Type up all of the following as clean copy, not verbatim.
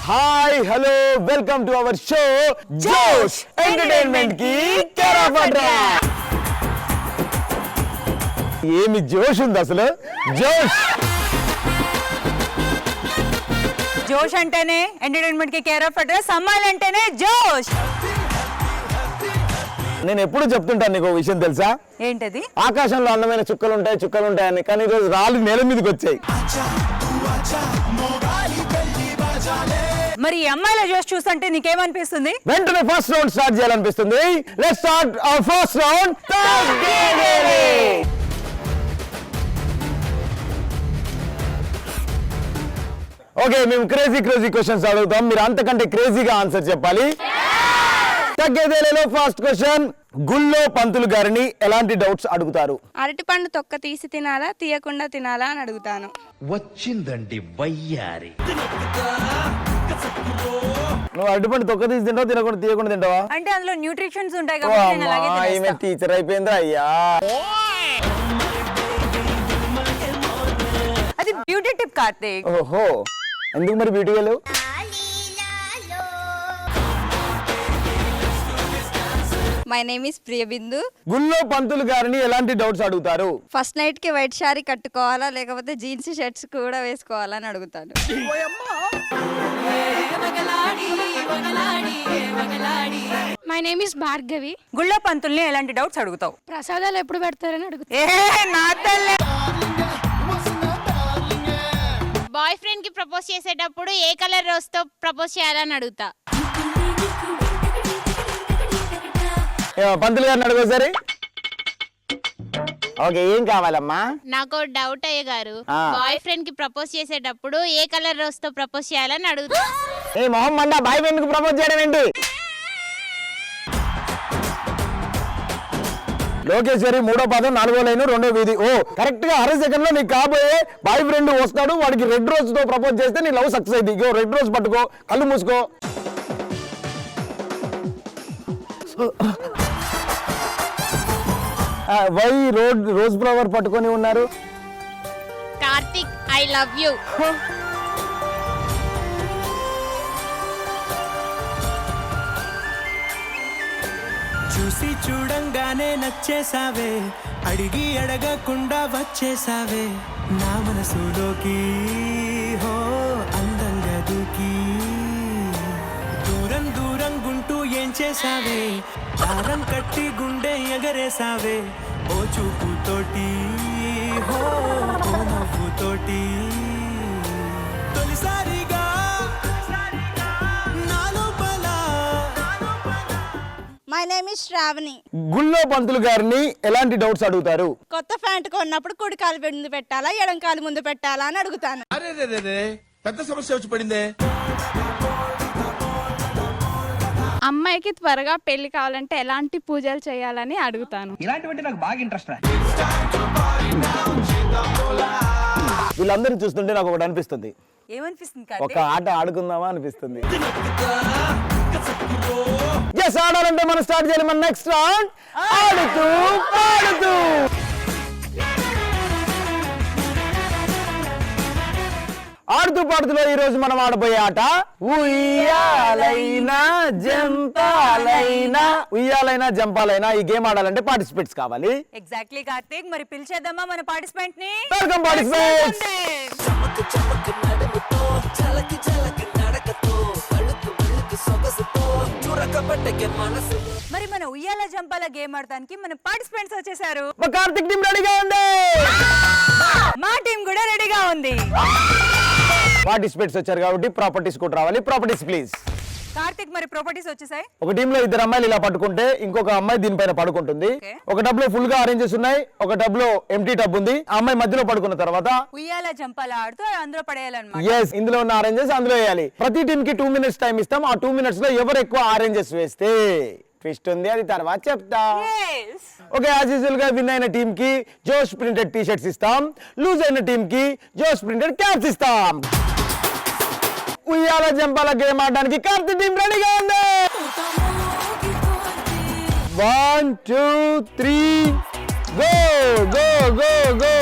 Hi hello welcome to our show జోష్ entertainment కి care of address. ఏమి జోష్ ఉంది అసలు. జోష్ జోష్ అంటేనే ఎంటర్టైన్మెంట్ కి కేర్ ఆఫ్ అడ్రస్, అమ్మాయిలు అంటేనే జోష్. నేను ఎప్పుడు చెప్తుంటాను నీకు విషయం తెలుసా? ఏంటది? ఆకాశంలో అందమైన చుక్కలు ఉంటాయని, కానీ ఈరోజు రాళ్ళు నేల మీదకి వచ్చాయి. మరి ఈ అమ్మాయిల జోష్ చూస్తుంటే నీకేమనిపిస్తుంది? వెంటనే ఫస్ట్ రౌండ్ స్టార్ట్ చేయాలనిపిస్తుంది. Let's start our first round. Okay, మేము క్రేజీ క్వశ్చన్స్ అడుగుతాం, మీరు అంతకంటే క్రేజీగా ఆన్సర్ చెప్పాలి. తగ్గేదేలేలో ఫస్ట్ క్వశ్చన్, గుళ్ళో పంతులు గారిని ఎలాంటి డౌట్స్ అడుగుతారు? అరటిపండు తొక్క తీసి తినాలా తీయకుండా తినాలా అని అడుగుతాను. వచ్చిందండి వయ్యారి. నువ్వు అరటిపండు తొక్క తీసి తింటావా, తీయకుండా తింటావా? అంటే అందులో న్యూట్రిషన్స్ ఉంటాయి కాబట్టి నేను అలాగే ఈమె తినేస్తా. టీచర్ అయిపోయిందా అయ్యా? అది బ్యూటీ టిప్ కార్తీక్. ఓహో, ఎందుకు మరి బ్యూటీ వెళ్ళవు? My name is Priyabindu. గుళ్ళో పంతులు గారిని ఎలాంటి డౌట్స్ అడుగుతారు? ఫస్ట్ నైట్ కి వైట్ శారీ కట్టుకోవాలా లేకపోతే జీన్స్ షర్ట్స్ కూడా వేసుకోవాలా అని అడుగుతాను. My name is Bhargavi. గుళ్ళో పంతుల్ని ఎలాంటి డౌట్స్ అడుగుతావు? ప్రసాదాలు ఎప్పుడు పెడతారని అడుగుతా. నా తల్లే. బాయ్ ఫ్రెండ్ కి ప్రపోజ్ చేసేటప్పుడు ఏ కలర్ రోజ్ తో ప్రపోజ్ చేయాలని అడుగుతా. పంతులు గారిని అడుగు సరే. ఓకే, ఏం కావాలమ్మా? నాకు డౌట్ అయ్య గారు, ఆ. బాయ్ ఫ్రెండ్ కి ప్రపోజ్ చేసేటప్పుడు ఏ కలర్ రోజ్ తో ప్రపోజ్ చేయాలని అడుగుతా. ఏ మొహం మండా, బాయ్ ఫ్రెండ్ కు ప్రపోజ్ చేయడం ఏంటి? లోకేశ్వరి 3వ పాదం 4వ లైన్ 2వ వీధి. ఓ కరెక్ట్ గా అర సెకండ్ లో నీకు కాబోయే బాయ్ ఫ్రెండ్ వస్తాడు, వాడికి రెడ్ రోజ్ తో ప్రపోజ్ చేస్తే నీ లవ్ సక్సెస్ అయింది. ఇగో రెడ్ రోజ్ పట్టుకో, కళ్ళు మూసుకో. వై రోజ్ ఫ్లవర్ పట్టుకొని ఉన్నారు? Karthik, I love you. చూసి చూడంగానే నచ్చేసావే, అడిగి అడగకుండా వచ్చేసావే నా మనసులోకి. హో అందంగా దూకి దూరం గుంటూ ఏం చేసావే, దారం కట్టి గుండె ఎగరేసావే ఓ చూపుతోటి. హో ఓ నవ్వుతోటి తొలిసారిగా మై నేమ్ ఇస్ శ్రావణి. గుళ్ళో పంతులు గారిని ఎలాంటి డౌట్స్ అడుగుతారు? కొత్త ప్యాంట్ కొన్నప్పుడు కుడి కాలు ముందు పెట్టాలా ఎడం కాలు ముందు పెట్టాలా అని అడుగుతాను. పెద్ద సమస్య వచ్చి పడిందే. అమ్మాయికి త్వరగా పెళ్లి కావాలంటే ఎలాంటి పూజలు చేయాలని అడుగుతాను. ఇలాంటివంటే నాకు బాగా ఇంట్రెస్ట్ రా. వీళ్ళందరూ చూస్తుంటే నాకు ఒకటి అనిపిస్తుంది. ఏమనిపిస్తుంది ఒక కార్తీక్? ఆట ఆడుకుందామా అనిపిస్తుంది. ఎస్, ఆడాలంటే మనం స్టార్ట్ చేయాలి మన నెక్స్ట్ రౌండ్. ఆడుతూ పాడుతూ. ఆడుతూ పాడుతూలో ఈ రోజు మనం ఆడబోయే ఆట ఉయ్యాలైనా జంపాలైనా. ఈ గేమ్ ఆడాలంటే పార్టిసిపేట్స్ కావాలి. ఎగ్జాక్ట్లీ కార్తీక్. మరి పిలిచేద్దామా మన పార్టిసిపెంట్ ని? Welcome participates. మరి మన ఉయ్యాల జంపాల గేమ్ ఆడటానికి మన పార్టిసిపెంట్స్ వచ్చేసారు. మా కార్తిక్ టీం రెడీగా ఉంది, మా టీం కూడా రెడీగా ఉంది. పార్టిసిపేట్స్ వచ్చారు కాబట్టి ప్రాపర్టీస్ కూడా రావాలి. Properties please. కార్తిక్, మరి ప్రాపర్టీస్ వచ్చేసాయి. ఒక టీమ్ లో 2 అమ్మాయిలు ఇలా పట్టుకుంటే ఇంకొక అమ్మాయి దీనిపైన పడుకుంటుంది. ఒక టబ్ లో ఫుల్ గా ఆరెంజెస్ ఉన్నాయి, ఒక టబ్ లో ఎంటీ టబ్ ఉంది. ఆ అమ్మాయి మధ్యలో పడుకున్న తర్వాత ఉయ్యాల జంపాల ఆడుతూ అందులో పడేయాలన్నమాట. ఎస్, ఇందులో ఉన్న ఆరెంజెస్ అందులో వేయాలి. ప్రతి టీమ్ కి 2 minutes టైం ఇస్తాం. ఆ 2 minutes లో ఎవరు ఎక్కువ ఆరెంజెస్ వేస్తే ట్విస్ట్ ఉంది, అది తర్వాత చెప్తా. ఓకే, యాజ్ యూజువల్ గా విన్ అయిన టీమ్ కి జోష్ ప్రింటెడ్ టీ షర్ట్స్ ఇస్తాం, లూజ్ అయిన టీమ్ కి జోష్ ప్రింటెడ్ క్యాప్స్ ఇస్తాం. ఉయ్యాల జంపాల గేమ్ ఆడడానికి కార్తీ టీం రెడీగా ఉంది. 1 2 3 గో గో గో గో.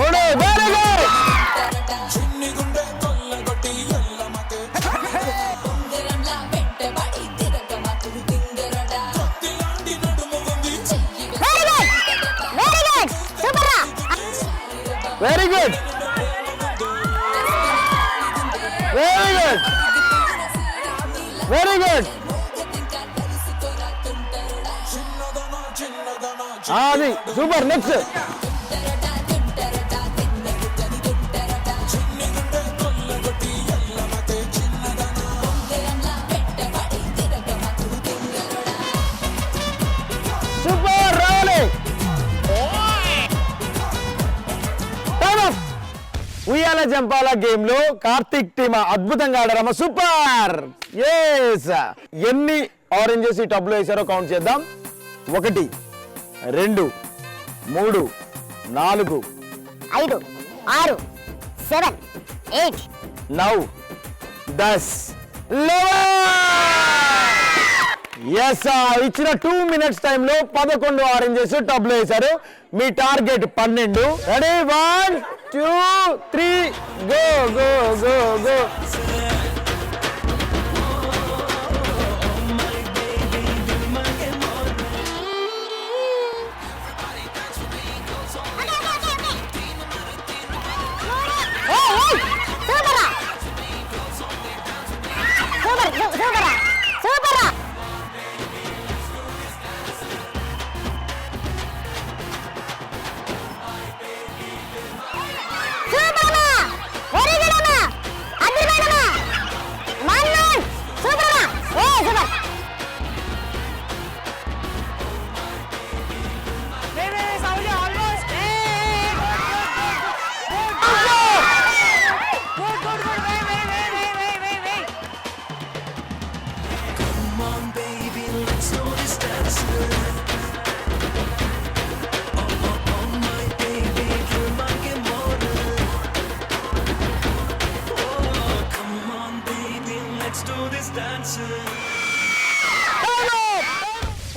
ఓడే very good. Very good, very good, very good. అది సూపర్. Next super. రావాలి. ఉయ్యాల జంపాల గేమ్ లో కార్తీక్ టీమ్ అద్భుతంగా ఆడారమ్మ. సూపర్. ఎస్. ఎన్ని ఆరెంజెస్ ఈ టబ్ లో వేసారో కౌంట్ చేద్దాం. 1 2 3 4 5 6 7 8 9 10 11. ఎస్, ఇచ్చిన 2 minutes టైంలో 11 ఆరెంజెస్ టబ్ లో వేశారు. మీ target 12. Ready 1 2 3 go go go go.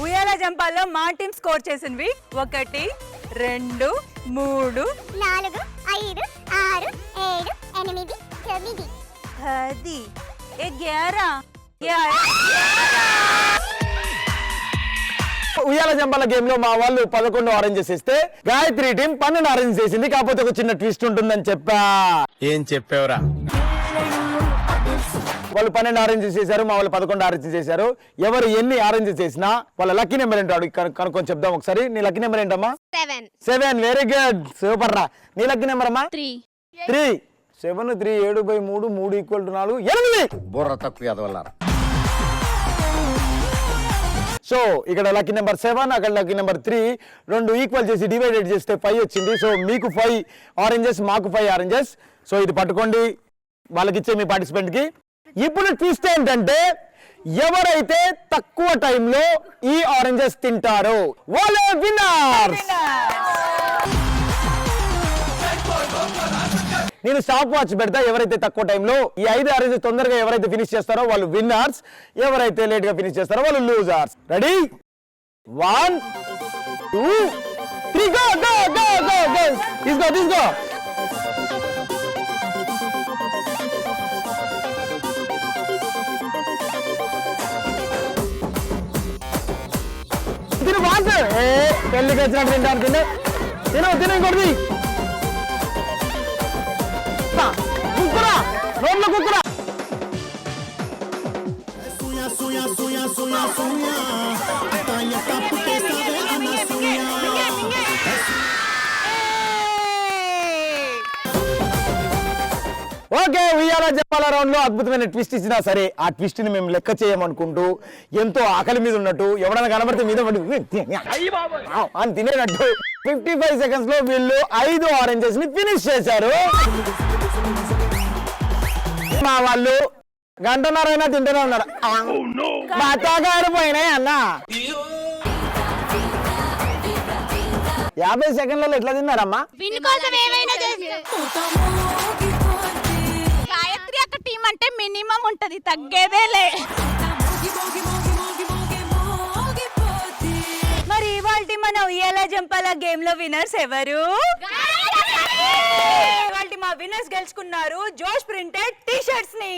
ఉయ్యాల జంపాల్లో మా టీం స్కోర్ చేసినవి 1 2 3 4 5 6 7 8 9 10 11 ఉయ్యాల జంపాల గేమ్ లో మా వాళ్ళు 11 ఆరెంజెస్ ఇస్తే గాయత్రి టీం 12 ఆరెంజెస్ వేసింది. కాకపోతే ఒక చిన్న ట్విస్ట్ ఉంటుందని చెప్పా. ఏం చెప్పావురా? వాళ్ళు 12 ఆరెంజెస్ చేశారు, మా వాళ్ళు 11 ఆరెంజెస్ చేశారు. ఎవరు ఎన్ని ఆరెంజెస్ చేసినా వాళ్ళ లక్కీ నెంబర్ ఏంటో కనుక్కొని చెప్దాం ఒకసారి. నీ లక్కీ నెంబర్ ఏంటమ్మా? 7. వెరీ గుడ్, సూపర్ రా. నీ లక్కీ నెంబర్ అమ్మా? 3. 7 3 7/3 3 = 4 8. బుర్ర తక్కువ ఎదవల్లారా. సో ఇక్కడ లక్కీ నెంబర్ 7, అక్కడ లక్కీ నెంబర్ 3 రెండు ఈక్వల్ చేసి డివైడెడ్ చేస్తే 5 వచ్చింది. సో మీకు 5 ఆరెంజెస్, మాకు 5 ఆరెంజెస్. సో ఇది పట్టుకోండి వాళ్ళకి ఇచ్చే మీ పార్టిసిపెంట్ కి. ఇప్పుడు ట్విస్ట్ ఏంటంటే ఎవరైతే తక్కువ టైంలో ఈ ఆరెంజెస్ తింటారో వాళ్ళే విన్నర్స్. నేను స్టాప్ వాచ్ పెడతా. ఎవరైతే తక్కువ టైంలో ఈ 5 ఆరెంజెస్ తొందరగా ఎవరైతే ఫినిష్ చేస్తారో వాళ్ళు విన్నర్స్, ఎవరైతే లేట్ గా ఫినిష్ చేస్తారో వాళ్ళు losers. Ready 1 2 3 go go go go go. తీసుకో. తిను బాస్. పెళ్ళికి వచ్చినట్టు తింటాను. తిను ఇంకోటి. కుక్కురా నోట్లో కుక్కురా. ఓకే, ఉయ్యాల జంపాల రౌండ్ లో అద్భుతమైన ట్విస్ట్ ఇచ్చినా సరే ఆ ట్విస్ట్ ని మేము లెక్క చేయమనుకుంటూ ఎంతో ఆకలి మీద ఉన్నట్టు ఎవరైనా కనబడితే మీద అని తినేటట్టు 55 seconds లో వీళ్ళు 5 ఆరెంజెస్ ని ఫినిష్ చేశారు. మా వాళ్ళు గంటన్నరైనా తింటూనే ఉన్నారు. బత్తాకాయలు పోయినాయి అన్న. 50 సెకండ్లలో ఎట్లా తిన్నారమ్మా? విన్ కోసం ఏమైనా చేస్తా. గాయత్రి అక్క టీం అంటే మినిమం ఉంటది, తగ్గేదేలే. మరి ఇవాళ మన ఉయ్యాల జంపాల గేమ్ లో విన్నర్స్ ఎవరు? ఇవాళ మా విన్నర్స్ గెలుచుకున్నారు జోష్ ప్రింటెడ్ టీ షర్ట్స్ ని.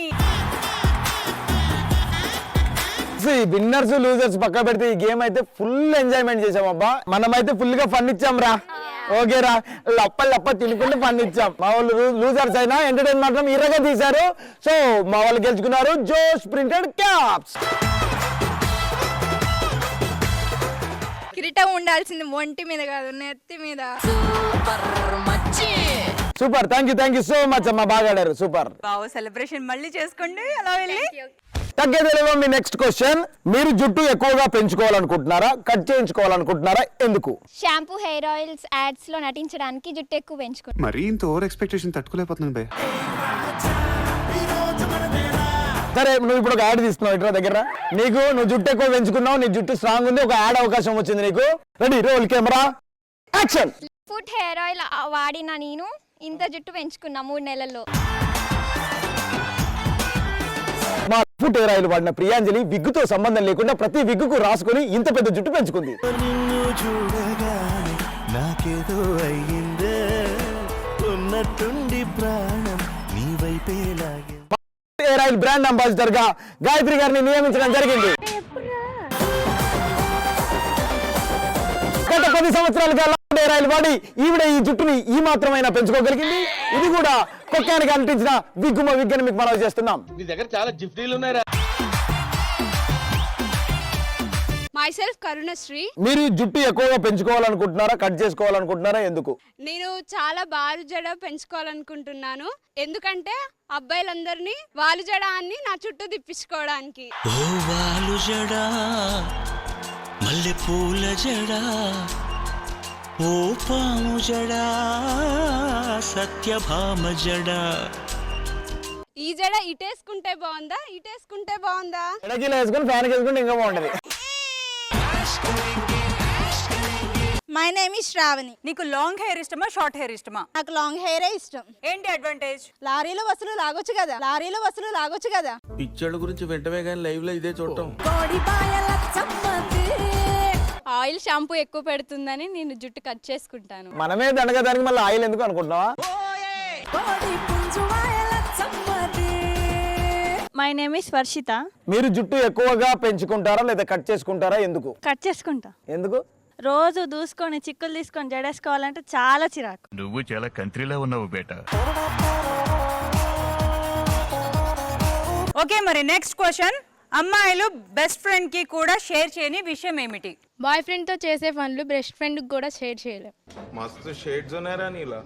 విన్నర్స్ లూజర్స్ పక్క పెడితే ఈ గేమ్ అయితే ఫుల్ ఎంజాయ్మెంట్ చేసాం అబ్బా. మనమైతే ఫుల్ గా ఫన్ ఇచ్చాం రా. ఓకే రా, లప్ప తినుకుంటూ ఫన్ ఇచ్చాం. మా వాళ్ళు లూజర్స్ అయినా ఎంటర్టైన్ మాత్రం ఇరగా తీశారు. సో మా వాళ్ళు గెలుచుకున్నారు జోష్ ప్రింటెడ్ క్యాప్స్. కిరీటం ఉండాల్సింది ఒంటి మీద కాదు, నెత్తి మీద. Super, thank you so much అమ్మా, బాగా ఆడారు. సూపర్. బావ సెలబ్రేషన్ మళ్ళీ చేసుకోండి అలా వెళ్ళి. తగ్గేదేలేమో మీ నెక్స్ట్ క్వశ్చన్. మీరు జుట్టు ఎక్కువగా పెంచుకోవాలనుకుంటున్నారా, కట్ చేయించుకోవాలనుకుంటున్నారా, ఎందుకు? షాంపూ హెయిర్ ఆయిల్స్ యాడ్స్ లో నటించడానికి జుట్టు ఎక్కువ పెంచుకుంటాను. మరీ ఇంత ఓవర్ ఎక్స్పెక్టేషన్ తట్టుకోలేకపోతున్నాను భయ్. సరే, నువ్వు ఇప్పుడు ఒక యాడ్ తీస్తున్నావు ఇట్లా దగ్గర. నువ్వు జుట్టు ఎక్కువ పెంచుకున్నావు, నీ జుట్టు స్ట్రాంగ్ ఉంది, ఒక యాడ్ అవకాశం వచ్చింది నీకు. Ready, roll camera, action. Food hair oil వాడిన నేను ఇంత జుట్టు పెంచుకున్నా 3 నెలల్లో. మా ఫుట్ హెయిర్ ఆయిల్ వాడిన ప్రియాంజలి విగ్గుతో సంబంధం లేకుండా ప్రతి విగ్గుకు రాసుకొని ఇంత పెద్ద జుట్టు పెంచుకుంది. నిన్ను చూడగానే నాకేదో అయ్యిందే, ఉన్నట్టుండి ప్రాణం నీ వైపే లాగే. హెయిర్ ఆయిల్ బ్రాండ్ అంబాసిడర్ గా గాయత్రి గారిని నియమించడం జరిగింది. గత 10 సంవత్సరాలుగా హెయిర్ ఆయిల్ వాడి ఈవిడ ఈ జుట్టుని ఈ మాత్రమైనా పెంచుకోగలిగింది. ఇది కూడా కొక్కానికి అంటించిన విగ్గుమ విగ్గని మీకు మనవి చేస్తున్నాం. నీ దగ్గర చాలా జిఫ్టీలు ఉన్నాయా? మైసెల్ఫ్ కరుణశ్రీ. మీరు జుట్టు ఎక్కువగా పెంచుకోవాలనుకుంటున్నారా, కట్ చేసుకోవాలనుకుంటున్నారా, ఎందుకు? నేను చాలా బాలు జడ పెంచుకోవాలనుకుంటున్నాను. ఎందుకంటే అబ్బాయిలందరినీ వాలు జడ అని నా చుట్టూ తిప్పించుకోవడానికి. ఓ వాలు జడా, మల్లె పూల జడా, ఓ పాము జడా, సత్యభామ జడా. ఈ జడ ఇటేసుకుంటే బాగుందా, ఇటేసుకుంటే బాగుందా? ఎడకీలో వేసుకొని ఫ్యాన్ వేసుకుంటే ఇంకా బాగుంటది. My name is Shravani. నీకు లాంగ్ హెయిర్ ఇష్టమా, షార్ట్ హెయిర్ ఇష్టమా? నాకు లాంగ్ హెయిరే ఇష్టం. ఏంటి అడ్వాంటేజ్? లారీలో బస్సులు లాగొచ్చు కదా. పిచ్చోళ్ళ గురించి వెంటనే కానీ లైవ్ లో ఇదే చూడటం. ఆయిల్ షాంపూ ఎక్కువ పెడుతుందని నేను జుట్టు కట్ చేసుకుంటాను. మనమే దండగా దానికి మళ్ళీ ఆయిల్ ఎందుకు అనుకుంటున్నావా? My name is Varshita. మీరు జుట్టు ఎక్కువగా పెంచుకుంటారా లేదా కట్ చేసుకుంటారా, ఎందుకు? కట్ చేసుకుంటా. ఎందుకు? రోజు దూసుకొని చిక్కులు తీసుకొని జడేసుకోవాలంటే చాలా చిరాకు. నువ్వు చాలా కంట్రీలో ఉన్నావు బేటా. ఓకే, మరి నెక్స్ట్ క్వశ్చన్. అమ్మాయిలు బెస్ట్ ఫ్రెండ్ కి కూడా షేర్ చేయని విషయం ఏమిటి? బాయ్ ఫ్రెండ్ తో చేసే పనులు బెస్ట్ ఫ్రెండ్ కూడా షేర్ చేయలేం. మస్తు షేడ్స్ ఉన్నారా నీలా?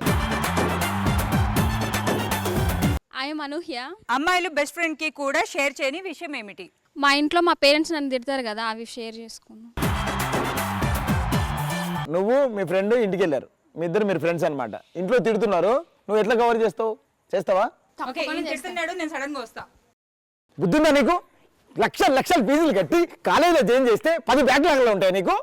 ఐఎమ్ అనూహ్య. అమ్మాయిలు బెస్ట్ ఫ్రెండ్ కి కూడా షేర్ చేయని విషయం ఏమిటి? మా ఇంట్లో మా పేరెంట్స్ నన్ను తిడతారు కదా, అవి షేర్ చేసుకున్నాను. నువ్వు మీ ఫ్రెండ్ ఇంటికి వెళ్ళారు, మీ ఇద్దరు మీరు ఫ్రెండ్స్ అన్నమాట. ఇంట్లో తిడుతున్నారు, నువ్వు ఎట్లా కవర్ చేస్తావా? ఓకే, ఈయన తిడుతున్నాడు, నేను సడన్ గా వస్తా. బుద్ధిందా నీకు? లక్షల ఫీజులు కట్టి కాలేజీలో జాయిన్ చేస్తే 10 బ్యాక్లాగ్లు ఉంటాయి నీకు.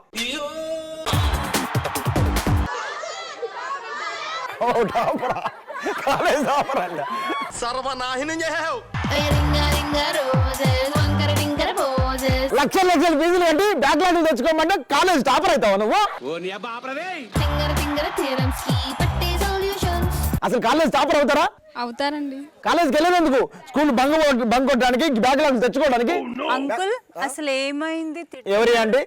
కాలేజ్ టాపర్ అంట. సర్వనాశనం చేసావు. లక్షల ఫీజులు కట్టి బ్యాక్లాగ్లు తెచ్చుకోమంటే కాలేజ్ టాపర్ అవుతావా నువ్వు? అసలు కాలేజ్ టాపర్ అవుతారా? అవుతారండి. కాలేజ్కి వెళ్ళేందుకు, స్కూల్ బంక్ కొట్టడానికి, బ్యాక్లాగ్లు తెచ్చుకోవడానికి. అంకుల్ అసలు ఏమైంది? ఎవరి అంటే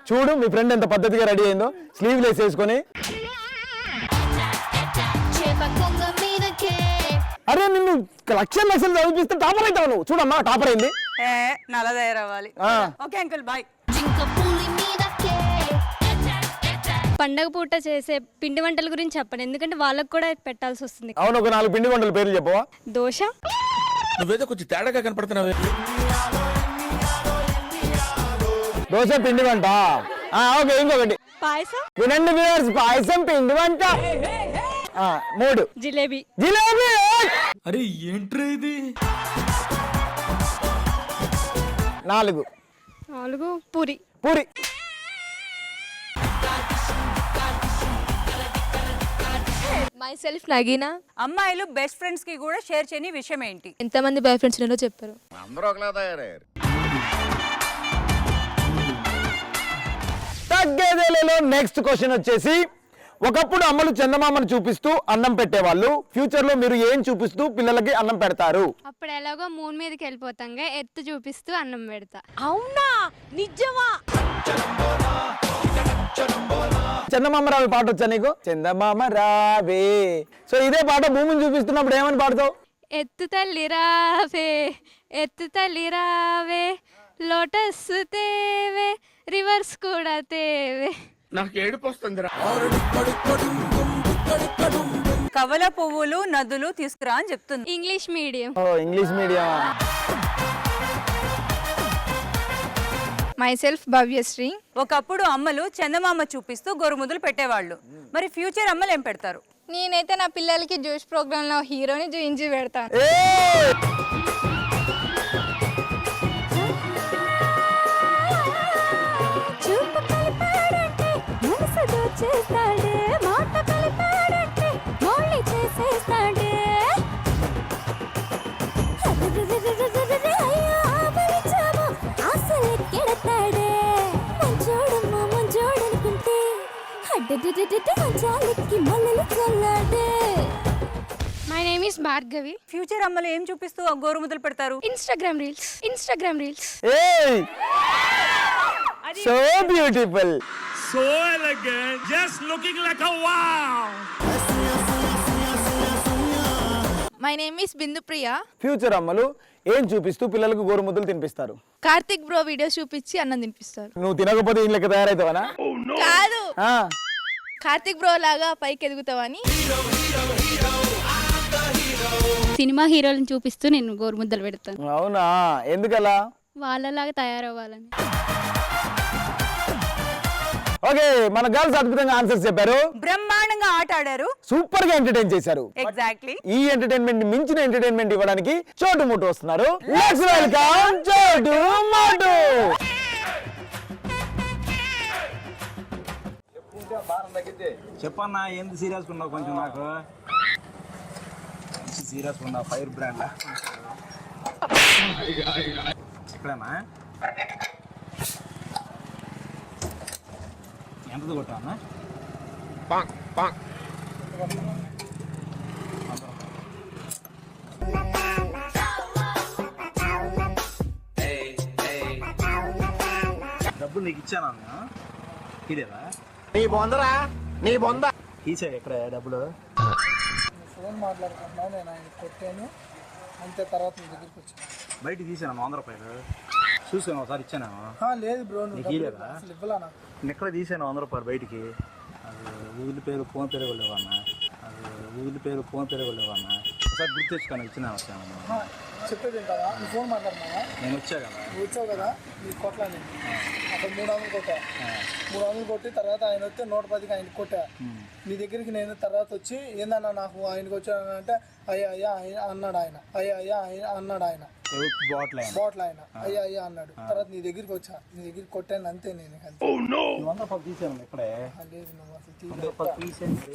చూడు, మీ ఫ్రెండ్ ఎంత పద్ధతిగా రెడీ అయిందో, స్లీవ్ లెస్ వేసుకొని. అరే నిన్ను లక్షలు చదివిస్తే టాపర్ అవుతావు నువ్వు. చూడమ్మా, టాపర్ అయింది. నల్లదయ్యరావాలి. Okay uncle, bye. పండగ పూట చేసే పిండి వంటల గురించి చెప్పండి, ఎందుకంటే వాళ్ళకు కూడా పెట్టాల్సి వస్తుంది. అవును, ఒక 4 పిండి వంటల పేర్లు చెప్పవా? దోశ. నువ్వేదో కొంచెం తేడాగా కనపడుతున్నావు. దోశ పిండి వంట. ఓకే, ఇంకొకటి పాయసం. వినండి వ్యూవర్స్, పాయసం పిండి వంట. 3 జిలేబీ. అరే ఏంట్రా ఇది? 4 పూరి. పూరి. Myself Nagina. అమ్మాయిలు బెస్ట్ ఫ్రెండ్స్ కి కూడా షేర్ చేయని విషయం ఏంటి? ఎంతమంది బాయ్ ఫ్రెండ్స్ ఉన్నారో చెప్పారు. తగ్గేదేలేలో నెక్స్ట్ క్వశ్చన్ వచ్చేసి, ఒకప్పుడు అమ్మలు చందమామను చూపిస్తూ అన్నం పెట్టేవాళ్ళు, ఫ్యూచర్ లో మీరు ఏం చూపిస్తూ పిల్లలకి అన్నం పెడతారు? అప్పుడు ఎలాగో మూన్ మీదకి వెళ్ళిపోతాంగా, ఎత్తు చూపిస్తూ అన్నం పెడతా. అవునా? నిజమా? చందమామ రావే పాట వచ్చా నీకు? చందమామ రావే. సో ఇదే పాట భూమిని చూపిస్తున్నప్పుడు ఏమని పాడతావు? ఎత్తు తల్లి రావే, ఎత్తు తల్లి రావే, లోటస్ తేవే, రివర్స్ కూడా తేవే. నాకు ఏడుపు వస్తుందిరా. కవల పువ్వులు నదులు తీసుకురా అని చెప్తుంది. English medium. ఓ English medium. Myself Bhavyasri. ఒకప్పుడు అమ్మలు చందమామ చూపిస్తూ గోరుముద్దలు పెట్టేవాళ్ళు, మరి ఫ్యూచర్ అమ్మలు ఏం పెడతారు? నేనైతే నా పిల్లలకి జోష్ ప్రోగ్రామ్ లో హీరోని చూయించి పెడతాను. My name is Bhargavi. Future అమ్మలు ఏం చూపిస్తూ గోరుముద్దలు పెడతారు? Instagram reels. So beautiful. So elegant, just looking like a wow. My name is Bindu Priya. Future అమ్మలు ఏం చూపిస్తూ పిల్లలకు గోరుముద్దలు తినిపిస్తారు? కార్తిక్ బ్రో వీడియోస్ చూపించి అన్నం తినిపిస్తారు. నువ్వు తినకపోతే ఈ లెక్క తయారవుతావనా? కాదు, కార్తిక్ బ్రో లాగా పైకి ఎదుగుతావని. సినిమా హీరోలను చూపిస్తూ నేను గోరుముద్దలు పెడతాను. అవునా? ఎందుకలా? వాళ్ళలాగా తయారవ్వాలని. ఓకే, మన గర్ల్స్ అద్భుతంగా ఆన్సర్స్ చెప్పారు, బ్రహ్మాండంగా ఆట ఆడారు, సూపర్ గా ఎంటర్టైన్ చేశారు. ఎగ్జాక్ట్లీ. ఈ ఎంటర్టైన్మెంట్ మించిన ఎంటర్టైన్మెంట్ ఇవ్వడానికి చోటు మోటు వస్తున్నారు. లెట్స్ వెల్కమ్ చోటు మోటు. చెప్పన్నా ఏంది సీరియస్ ఉన్నావు? కొంచెం నాకు సీరియస్ ఉన్నా. ఫైర్ బ్రాండ్ ఎక్కడన్నా ఎంతది కొట్టావన్నా? డబ్బులు నీకు ఇచ్చానా? ఇదేదా నీ బొందరా, నీ బొంద. తీసా ఎక్కడ డబ్బులు? ఫోన్ మాట్లాడుకున్నా, నేను ఆయన కొట్టాను అంతే. తర్వాత నీ దగ్గరికి వచ్చాను. బయట తీసాను 100 రూపాయలు. చూసాను ఒకసారి ఇచ్చాను. లేదు బ్రో, నువ్వు అసలు ఇవ్వలా నాకు. నేను ఎక్కడ తీసాను 100 రూపాయలు బయటికి. అది ఊరి పేరు ఫోన్ పేరు వెళ్ళేవన్నా. ఒకసారి గుర్తు తెచ్చుకొని ఇచ్చిన వచ్చాను. చెప్పేది ఏంటా? నువ్వు ఫోన్ మాట్లాడుతున్నావా? నేను వచ్చా కదా. నువ్వు వచ్చావు కదా, నీకు కొట్టలా నేను. అక్కడ 300 కొట్టా. 300 కొట్టి తర్వాత ఆయన వస్తే 110కి ఆయనకి కొట్టా. నీ దగ్గరికి నేను తర్వాత వచ్చి ఏందన్నా నాకు ఆయనకి వచ్చానంటే అయ్యా అన్నాడు ఆయన. బాటిల్ ఆయన అయ్యా అన్నాడు. తర్వాత నీ దగ్గరికి వచ్చా, నీ దగ్గరికి కొట్టాను అంతే. నేను 100 రూపాయలు తీసాను ఇక్కడే. లేదు, నువ్వు అసలు తీసేయండి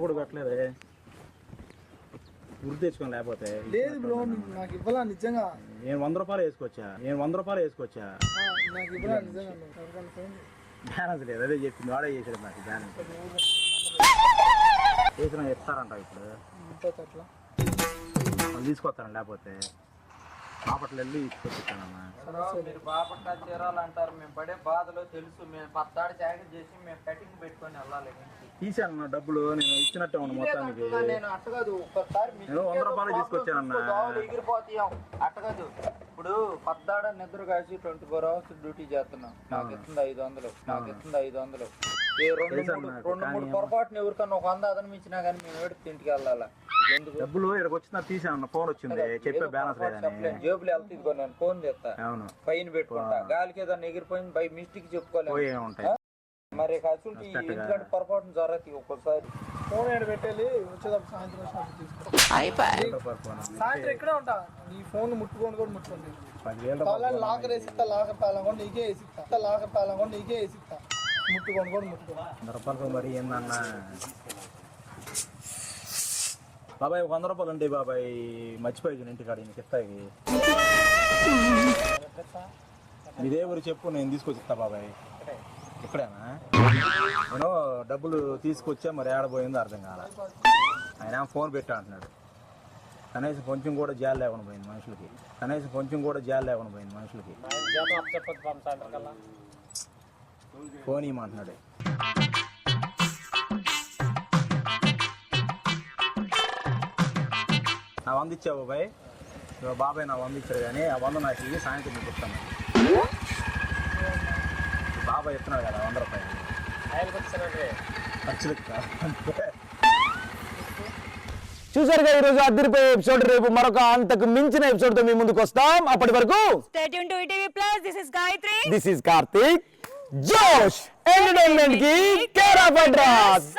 కూడా పెట్టలేదే. గుర్తు తెచ్చుకోండి లేకపోతే. లేదు బ్రో, నాకు ఇవ్వాలా నిజంగా. నేను 100 రూపాయలు వేసుకొచ్చా. నాకు ఇవ్వాలా నిజంగా. బ్యాలెన్స్ లేదు, అదే చెప్పింది. వాడే చేసాడు నాకు బ్యాలెన్స్. చేసిన చెప్తారంట ఇప్పుడు. అట్లా వాళ్ళు తీసుకొస్తాను లేకపోతే బాపట్ల వెళ్ళి తీసుకొచ్చానమ్మా. మీరు బాపట్ల చీరాలంటారు, మేము పడే బాధలో తెలుసు. మేము 10 చాకరీ చేసి మేము కటింగ్ పెట్టుకొని వెళ్ళాలి. తీసాను డబ్బులు, నేను ఇచ్చినట్టే ఉన్నా మొత్తానికి. నేను అట్టగదు, ఒక్కసారి 100 రూపాయలు తీసుకొచ్చానన్నా. ఎగిరిపోతాం అట్టగదు. ఇప్పుడు 10 నిద్ర కాసి 24 అవర్స్ డ్యూటీ చేస్తున్నాం. నాకు ఇస్తుంది 500. ఏ 2-3 పొరపాటున ఎవరికన్నా 100 అదనం ఇచ్చినా కానీ మేము ఏడుపు ఇంటికి వెళ్ళాలా? డబ్బులు ఇక్కడికి వచ్చినా తీసాను. ఫోన్ వచ్చింది, చెప్పే బ్యాలెన్స్ లేదని. జేబులు వెళ్తే ఇదిగో నేను ఫోన్ చేస్తా, అవును పైన పెట్టుకుంటా. గాలికి ఏదన్నా ఎగిరిపోయింది బై మిస్టేక్ చెప్పుకోలేదు. మరి కసుంటి ఎందుకంటే పొరపాటున జరగదు ఒక్కోసారి. ఫోన్ ఏడు పెట్టేది వచ్చేటప్పుడు సాయంత్రం వచ్చినప్పుడు తీసుకో. సాయంత్రం ఇక్కడే ఉంటా. నీ ఫోన్ ముట్టుకొని కూడా ముట్టుకోండి. 10,000 లాకర్ వేసిస్తా, లాకర్ తాళం కూడా నీకే వేసిస్తా, లాకర్ తాళం కూడా నీకే వేసిస్తా. ముట్టుకొని కూడా ముట్టుకో. 100 రూపాయలు మరి ఏందన్నా బాబాయ్, 100 రూపాయలు ఉంటాయి బాబాయ్, మర్చిపోయి ఇంటికాడ నీకు ఇస్తాయి. ఇదే ఊరు చెప్పు, నేను తీసుకొచ్చి ఇస్తా బాబాయ్. ఇక్కడేనా? నేను డబ్బులు తీసుకొచ్చా, మరి ఆడపోయిందో అర్థం కాల. ఆయన ఫోన్ పెట్టా అంటున్నాడు. కనీసం కొంచెం కూడా జాలి లేకుండా పోయింది మనుషులకి. కనీసం కొంచెం కూడా జాలి లేకుండా పోయింది మనుషులకి. ఫోన్ ఇవ్వమంటున్నాడు. నా 100 ఇచ్చావు బాబాయ్. బాబాయ్ నా 100 ఇచ్చాడు, కానీ ఆ 100 నాకు ఇవి సాయంత్రం మీకు ఇస్తాను. బాబాయ్ ఇస్తున్నాడు కదా 100 రూపాయలు ఖర్చులకు. చూసారుగా ఈరోజు అదిరిపోయే ఎపిసోడ్. రేపు మరొక అంతకు మించిన ఎపిసోడ్ తో మీ ముందుకు వస్తాం. అప్పటి వరకు Stay tuned to ETV Plus. This is Gayatri. This is Karthik. జోష్ ఎంటర్టైన్మెంట్ కి కేర్ ఆఫ్ అడ్రస్.